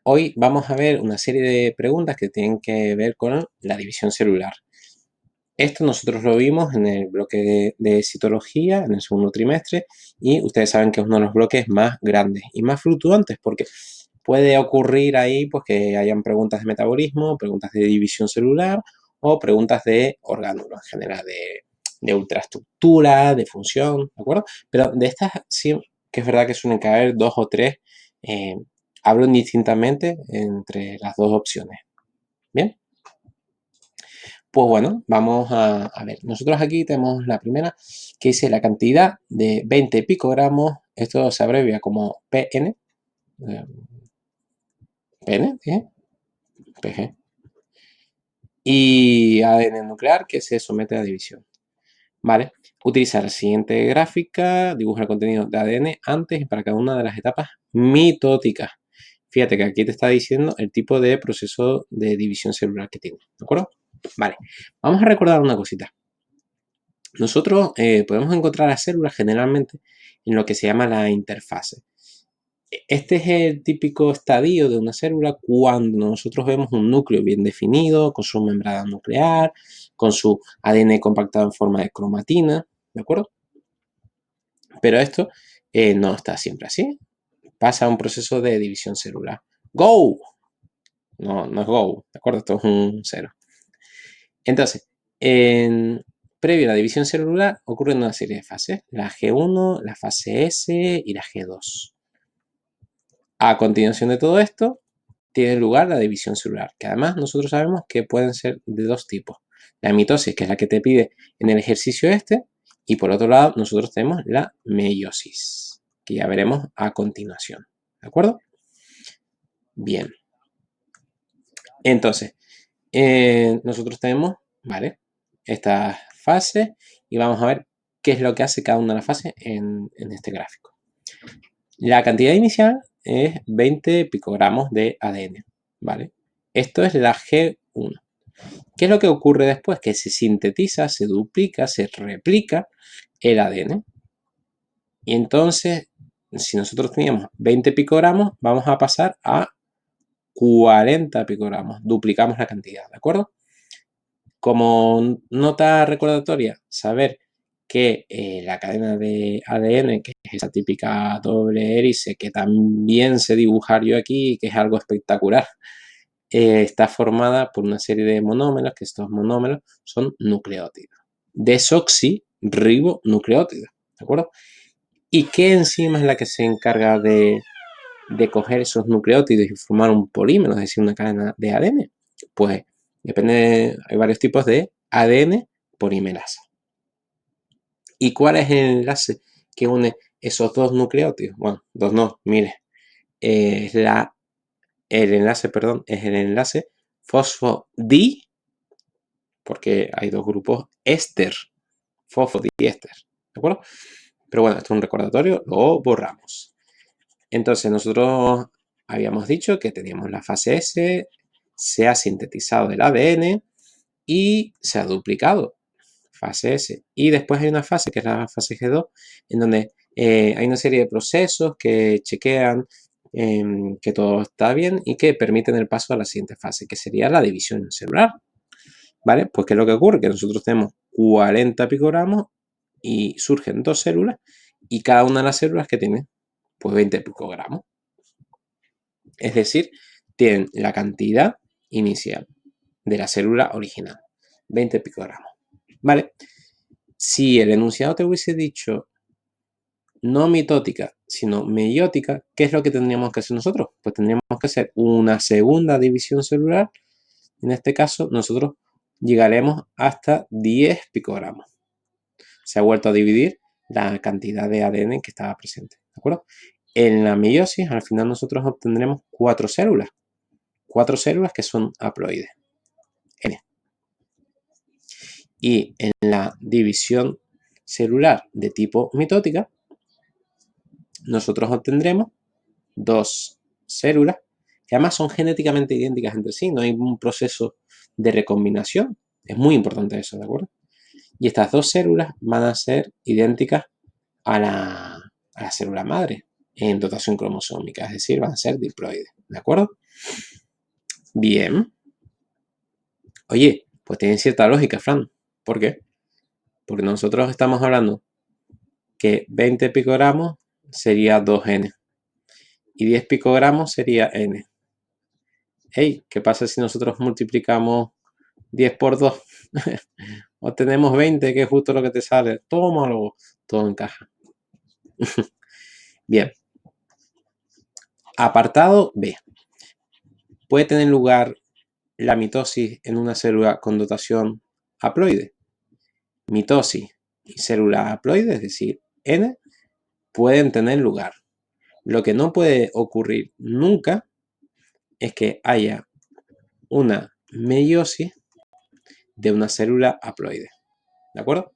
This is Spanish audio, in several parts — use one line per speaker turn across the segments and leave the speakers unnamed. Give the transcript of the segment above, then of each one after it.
Hoy vamos a ver una serie de preguntas que tienen que ver con la división celular. Esto nosotros lo vimos en el bloque de citología, en el segundo trimestre, y ustedes saben que es uno de los bloques más grandes y más fluctuantes porque puede ocurrir ahí pues, que hayan preguntas de metabolismo, preguntas de división celular o preguntas de orgánulos en general, de ultraestructura, de función, ¿de acuerdo? Pero de estas sí que es verdad que suelen caer dos o tres, hablo indistintamente entre las dos opciones. Bien, pues bueno, vamos a ver. Nosotros aquí tenemos la primera que dice la cantidad de 20 picogramos. Esto se abrevia como PN. PN, ¿eh? PG. Y ADN nuclear que se somete a división. ¿Vale? Utiliza la siguiente gráfica, dibuja el contenido de ADN antes y para cada una de las etapas mitóticas. Fíjate que aquí te está diciendo el tipo de proceso de división celular que tiene, ¿de acuerdo? Vale, vamos a recordar una cosita. Nosotros podemos encontrar las células generalmente en lo que se llama la interfase. Este es el típico estadio de una célula cuando nosotros vemos un núcleo bien definido, con su membrana nuclear, con su ADN compactado en forma de cromatina, ¿de acuerdo? Pero esto no está siempre así. Pasa un proceso de división celular. ¡Go! No, no es go, ¿de acuerdo? Esto es un 0. Entonces, previo a la división celular ocurren una serie de fases. La G1, la fase S y la G2. A continuación de todo esto, tiene lugar la división celular, que además nosotros sabemos que pueden ser de dos tipos. La mitosis, que es la que te pide en el ejercicio este, y por otro lado nosotros tenemos la meiosis, que ya veremos a continuación. ¿De acuerdo? Bien. Entonces, nosotros tenemos, ¿vale? Estas fases y vamos a ver qué es lo que hace cada una de las fases en este gráfico. La cantidad inicial es 20 picogramos de ADN, ¿vale? Esto es la G1. ¿Qué es lo que ocurre después? Que se sintetiza, se duplica, se replica el ADN. Y entonces, si nosotros teníamos 20 picogramos, vamos a pasar a 40 picogramos. Duplicamos la cantidad, ¿de acuerdo? Como nota recordatoria, saber que la cadena de ADN, que es esa típica doble hélice que también sé dibujar yo aquí, que es algo espectacular, está formada por una serie de monómeros, que estos monómeros son nucleótidos. Desoxirribonucleótidos, ¿de acuerdo? ¿Y qué enzima es la que se encarga de coger esos nucleótidos y formar un polímero, es decir, una cadena de ADN? Pues depende, hay varios tipos de ADN polimerasa. ¿Y cuál es el enlace que une esos dos nucleótidos? Bueno, dos no, mire, el enlace fosfodi, porque hay dos grupos éster, fosfodiéster, ¿de acuerdo? Pero bueno, esto es un recordatorio, lo borramos. Entonces nosotros habíamos dicho que teníamos la fase S, se ha sintetizado el ADN y se ha duplicado, fase S. Y después hay una fase, que es la fase G2, en donde hay una serie de procesos que chequean que todo está bien y que permiten el paso a la siguiente fase, que sería la división celular. ¿Vale? Pues ¿qué es lo que ocurre? Que nosotros tenemos 40 picogramos y surgen dos células y cada una de las células que tiene pues 20 picogramos. Es decir, tienen la cantidad inicial de la célula original, 20 picogramos. ¿Vale? Si el enunciado te hubiese dicho no mitótica, sino meiótica, ¿qué es lo que tendríamos que hacer nosotros? Pues tendríamos que hacer una segunda división celular. En este caso, nosotros llegaremos hasta 10 picogramos. Se ha vuelto a dividir la cantidad de ADN que estaba presente, ¿de acuerdo? En la meiosis, al final nosotros obtendremos 4 células que son haploides, N. Y en la división celular de tipo mitótica, nosotros obtendremos 2 células que además son genéticamente idénticas entre sí, no hay un proceso de recombinación, es muy importante eso, ¿de acuerdo? Y estas 2 células van a ser idénticas a la célula madre, en dotación cromosómica, es decir, van a ser diploides, ¿de acuerdo? Bien. Oye, pues tiene cierta lógica, Fran. ¿Por qué? Porque nosotros estamos hablando que 20 picogramos sería 2N y 10 picogramos sería N. Hey, ¿qué pasa si nosotros multiplicamos 10 por 2? Obtenemos 20, que es justo lo que te sale. Tómalo, todo encaja. Bien. Apartado B. ¿Puede tener lugar la mitosis en una célula con dotación haploide? Mitosis y célula haploide, es decir, N, pueden tener lugar. Lo que no puede ocurrir nunca es que haya una meiosis de una célula haploide. ¿De acuerdo?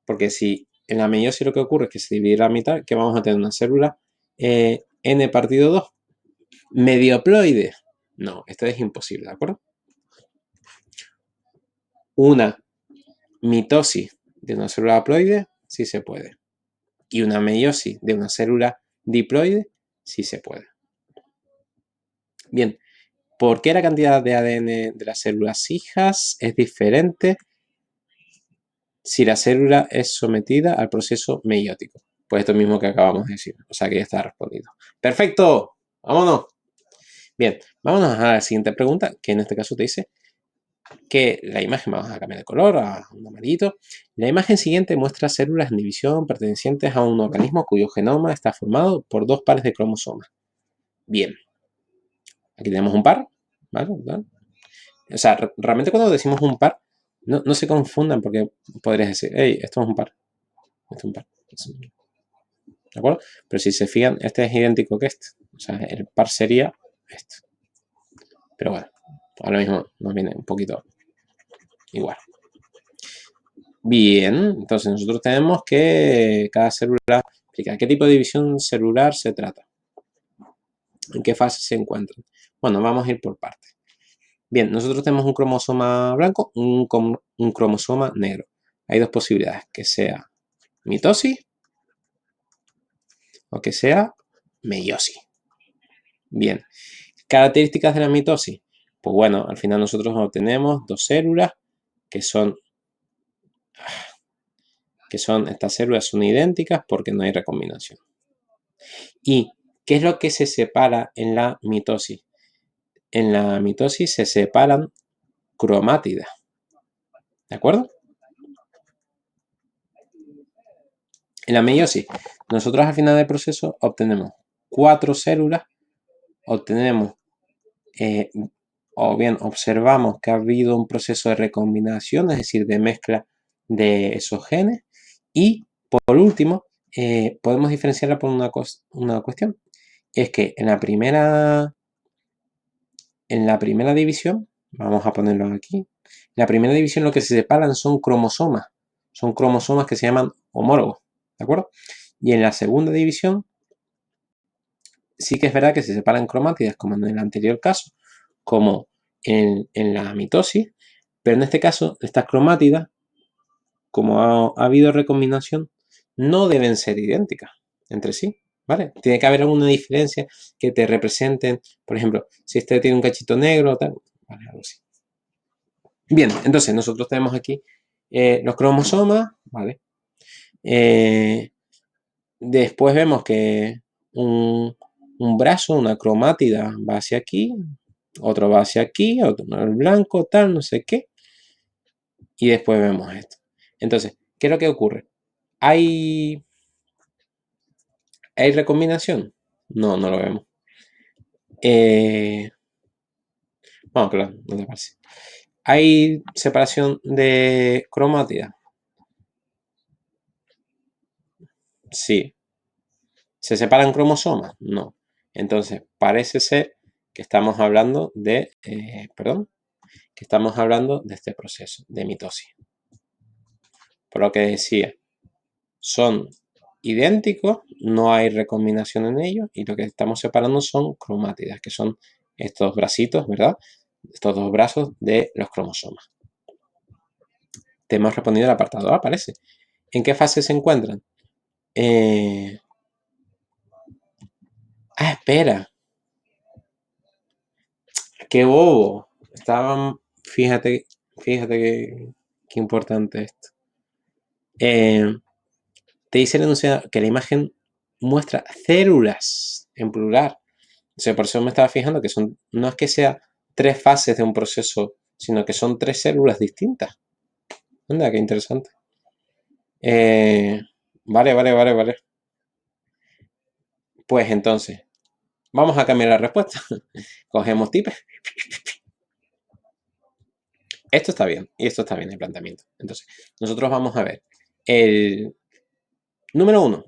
Porque si en la meiosis lo que ocurre es que se divide la mitad, que vamos a tener una célula N partido 2, medio haploide. No, esto es imposible, ¿de acuerdo? Una mitosis de una célula haploide sí se puede. Y una meiosis de una célula diploide sí se puede. Bien, ¿por qué la cantidad de ADN de las células hijas es diferente si la célula es sometida al proceso meiótico? Pues esto mismo que acabamos de decir, o sea que ya está respondido. ¡Perfecto! ¡Vámonos! Bien, vámonos a la siguiente pregunta, que en este caso te dice que la imagen, vamos a cambiar de color a un amarillito. La imagen siguiente muestra células en división pertenecientes a un organismo cuyo genoma está formado por 2 pares de cromosomas. Bien, aquí tenemos un par, ¿vale? O sea, realmente cuando decimos un par, no se confundan porque podrías decir, hey, esto es un par, esto es un par. ¿De acuerdo? Pero si se fijan, este es idéntico que este. O sea, el par sería este. Pero bueno, ahora mismo nos viene un poquito igual. Bien, entonces nosotros tenemos que cada célula explica qué tipo de división celular se trata. ¿En qué fase se encuentran? Bueno, vamos a ir por partes. Bien, nosotros tenemos un cromosoma blanco, un cromosoma negro. Hay dos posibilidades, que sea mitosis o que sea meiosis. Bien, características de la mitosis. Pues bueno, al final nosotros obtenemos dos células que son estas células son idénticas porque no hay recombinación. ¿Y qué es lo que se separa en la mitosis? En la mitosis se separan cromátidas. ¿De acuerdo? En la meiosis, nosotros al final del proceso obtenemos 4 células, obtenemos o bien observamos que ha habido un proceso de recombinación, es decir, de mezcla de esos genes, y por último, podemos diferenciarla por una cuestión, es que en la primera división, vamos a ponerlo aquí, en la primera división lo que se separan son cromosomas que se llaman homólogos, ¿de acuerdo? Y en la segunda división sí que es verdad que se separan cromátidas, como en el anterior caso, como en la mitosis, pero en este caso, estas cromátidas, como ha habido recombinación, no deben ser idénticas entre sí, ¿vale? Tiene que haber alguna diferencia que te representen, por ejemplo, si este tiene un cachito negro, tal, ¿vale? Algo así. Bien, entonces nosotros tenemos aquí los cromosomas, ¿vale? Después vemos que un brazo, una cromátida va hacia aquí, otro va hacia aquí, otro el blanco, tal, no sé qué. Y después vemos esto. Entonces, ¿qué es lo que ocurre? ¿Hay recombinación? No, no lo vemos. Bueno, claro, no te parece. ¿Hay separación de cromátidas? Sí. ¿Se separan cromosomas? No. Entonces, parece ser que estamos hablando de, que estamos hablando de este proceso de mitosis. Por lo que decía, son idénticos, no hay recombinación en ellos y lo que estamos separando son cromátidas, que son estos bracitos, ¿verdad? Estos dos brazos de los cromosomas. Te hemos respondido el apartado A, parece. ¿En qué fase se encuentran? Ah, espera. ¡Qué bobo! Fíjate, qué importante esto. Te dice el enunciado que la imagen muestra células en plural. O sea, por eso me estaba fijando que no es que sea 3 fases de un proceso, sino que son 3 células distintas. Anda, qué interesante. Vale. Pues entonces, vamos a cambiar la respuesta. Cogemos tipe. Esto está bien y esto está bien el planteamiento. Entonces, nosotros vamos a ver el número 1.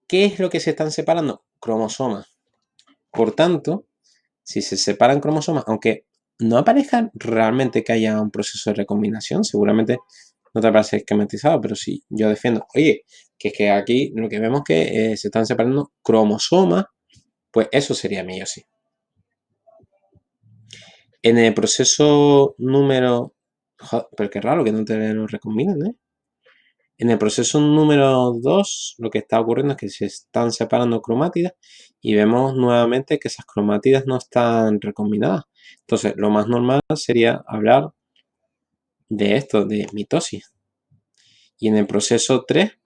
¿Qué es lo que se están separando? Cromosomas. Por tanto, si se separan cromosomas, aunque no aparezca realmente que haya un proceso de recombinación, seguramente no te parece esquematizado, pero si yo defiendo, oye, que es que aquí lo que vemos que se están separando cromosomas, pues eso sería meiosis. En el proceso número... Joder, pero qué raro que no te lo recombinan, ¿eh? En el proceso número 2, lo que está ocurriendo es que se están separando cromátidas y vemos nuevamente que esas cromátidas no están recombinadas. Entonces, lo más normal sería hablar de esto, de mitosis. Y en el proceso 3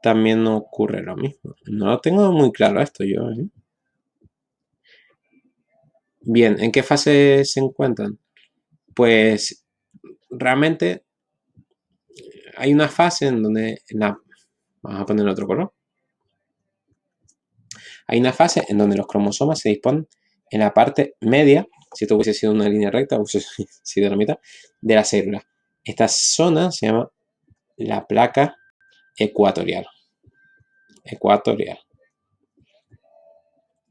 también no ocurre lo mismo. No lo tengo muy claro esto yo, ¿eh? Bien, ¿en qué fase se encuentran? Pues realmente hay una fase en donde vamos a poner otro color. Hay una fase en donde los cromosomas se disponen en la parte media, si esto hubiese sido una línea recta, hubiese sido la mitad, de la célula. Esta zona se llama la placa ecuatorial. Ecuatorial.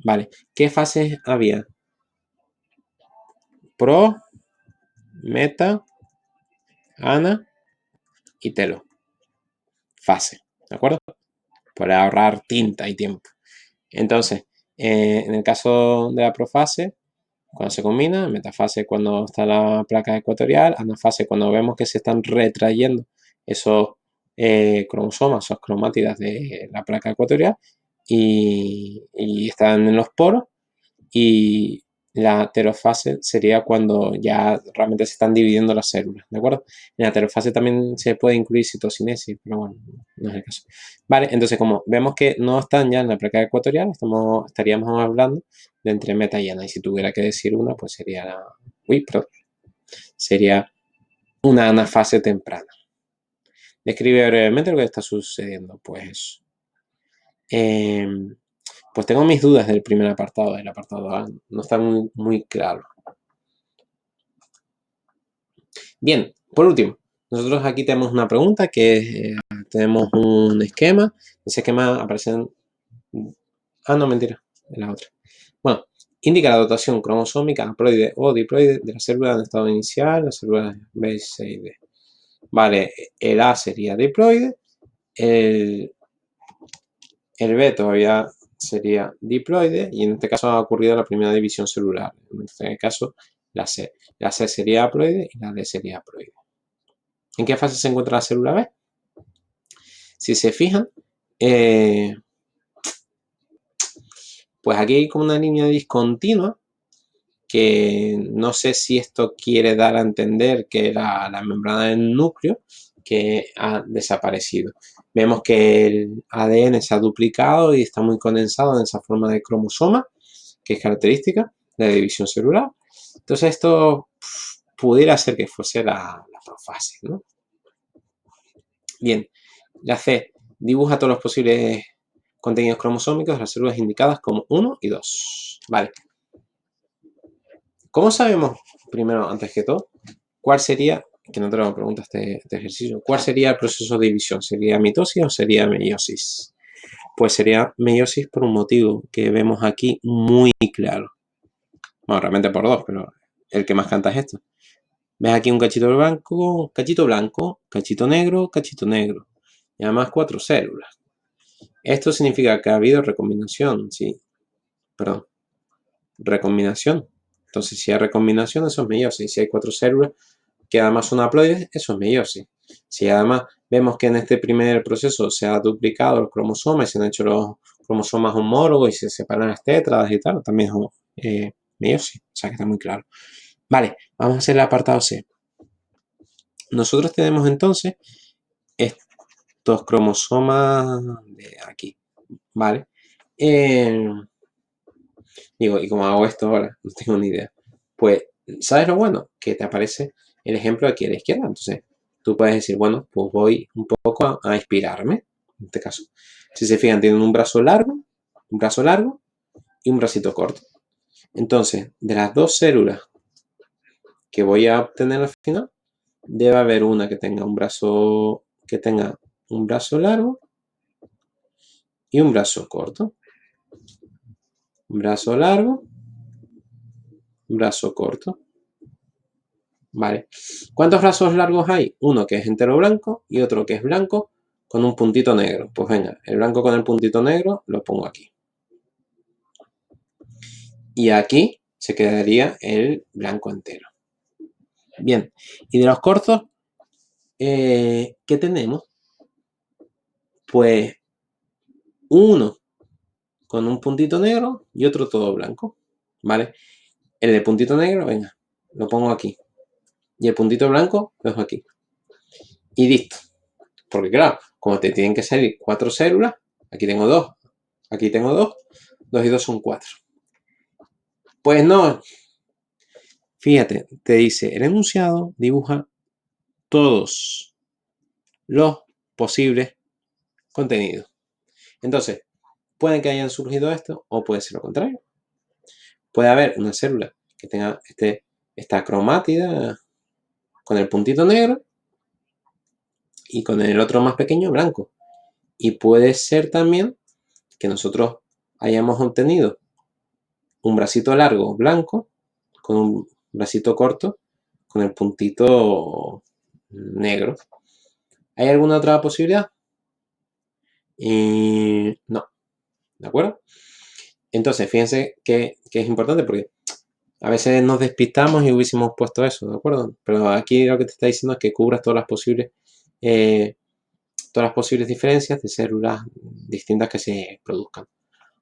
Vale, ¿qué fases había? Pro, meta, ana y telo. Fase, ¿de acuerdo? Para ahorrar tinta y tiempo. Entonces, en el caso de la profase, cuando se combina, metafase cuando está la placa ecuatorial, anafase cuando vemos que se están retrayendo esos cromosomas, esas cromátidas de la placa ecuatorial y están en los poros, y la terofase sería cuando ya realmente se están dividiendo las células, ¿de acuerdo? En la terofase también se puede incluir citocinesis, pero bueno, no es el caso. Vale, entonces como vemos que no están ya en la placa ecuatorial, estaríamos hablando de entre meta y ana, y si tuviera que decir una, pues sería sería una anafase temprana. Describe brevemente lo que está sucediendo, pues pues tengo mis dudas del primer apartado, del apartado A, no está muy claro. Bien, por último, nosotros aquí tenemos una pregunta que tenemos un esquema. Ese esquema aparece Ah, no, mentira, es la otra. Bueno, indica la dotación cromosómica haploide o diploide de la célula en estado inicial, las células B, C y D. Vale, el A sería diploide, el B todavía sería diploide y en este caso ha ocurrido la primera división celular. En este caso, la C. La C sería haploide y la D sería haploide. ¿En qué fase se encuentra la célula B? Si se fijan, pues aquí hay como una línea discontinua que no sé si esto quiere dar a entender que la membrana del núcleo que ha desaparecido. Vemos que el ADN se ha duplicado y está muy condensado en esa forma de cromosoma, que es característica de la división celular. Entonces esto pudiera ser que fuese la profase, ¿no? Bien, la C dibuja todos los posibles contenidos cromosómicos de las células indicadas como 1 y 2. Vale. ¿Cómo sabemos, primero, antes que todo, cuál sería, que no te lo pregunta este ejercicio, cuál sería el proceso de división? ¿Sería mitosis o sería meiosis? Pues sería meiosis por un motivo que vemos aquí muy claro. Bueno, realmente por dos, pero el que más canta es esto. Ves aquí un cachito blanco, cachito negro, cachito negro. Y además 4 células. Esto significa que ha habido recombinación, sí. Perdón, recombinación. Entonces, si hay recombinación, eso es meiosis. Si hay 4 células, que además son haploides, eso es meiosis. Si además vemos que en este primer proceso se ha duplicado los cromosomas y se han hecho los cromosomas homólogos y se separan las tétradas y tal, también es meiosis, o sea que está muy claro. Vale, vamos a hacer el apartado C. Nosotros tenemos entonces estos cromosomas de aquí, ¿vale? Digo, ¿y cómo hago esto ahora? No tengo ni idea. Pues, ¿sabes lo bueno? Que te aparece el ejemplo aquí a la izquierda. Entonces, tú puedes decir, bueno, pues voy un poco a inspirarme, en este caso. Si se fijan, tienen un brazo largo y un bracito corto. Entonces, de las dos células que voy a obtener al final, debe haber una que tenga un brazo largo y un brazo corto. Un brazo largo, un brazo corto. Vale. ¿Cuántos brazos largos hay? Uno que es entero blanco y otro que es blanco con un puntito negro. Pues venga, el blanco con el puntito negro lo pongo aquí. Y aquí se quedaría el blanco entero. Bien, y de los cortos, ¿qué tenemos? Pues uno con un puntito negro y otro todo blanco. ¿Vale? El de puntito negro, venga, lo pongo aquí. Y el puntito blanco lo dejo aquí. Y listo. Porque claro, como te tienen que salir 4 células, aquí tengo 2, aquí tengo 2, 2 y 2 son 4. Pues no, fíjate, te dice, el enunciado dibuja todos los posibles contenidos. Entonces, pueden que hayan surgido esto o puede ser lo contrario. Puede haber una célula que tenga esta cromátida con el puntito negro y con el otro más pequeño blanco. Y puede ser también que nosotros hayamos obtenido un bracito largo blanco con un bracito corto con el puntito negro. ¿Hay alguna otra posibilidad? No, ¿de acuerdo? Entonces, fíjense que es importante porque a veces nos despistamos y hubiésemos puesto eso, ¿de acuerdo? Pero aquí lo que te está diciendo es que cubras todas las posibles diferencias de células distintas que se produzcan.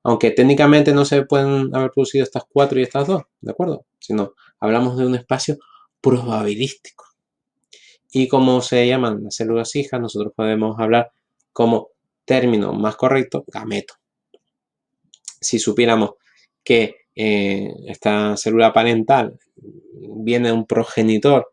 Aunque técnicamente no se pueden haber producido estas 4 y estas 2, ¿de acuerdo? Sino hablamos de un espacio probabilístico. Y como se llaman las células hijas, nosotros podemos hablar como término más correcto, gameto. Si supiéramos que esta célula parental viene de un progenitor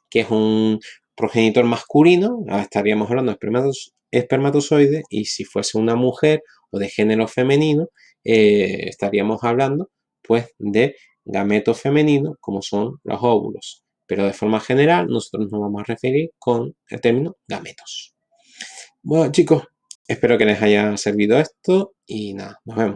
que es un progenitor masculino, estaríamos hablando de espermatozoide, y si fuese una mujer o de género femenino, estaríamos hablando pues de gameto femenino, como son los óvulos. Pero de forma general, nosotros nos vamos a referir con el término gametos. Bueno, chicos, espero que les haya servido esto y nada, nos vemos.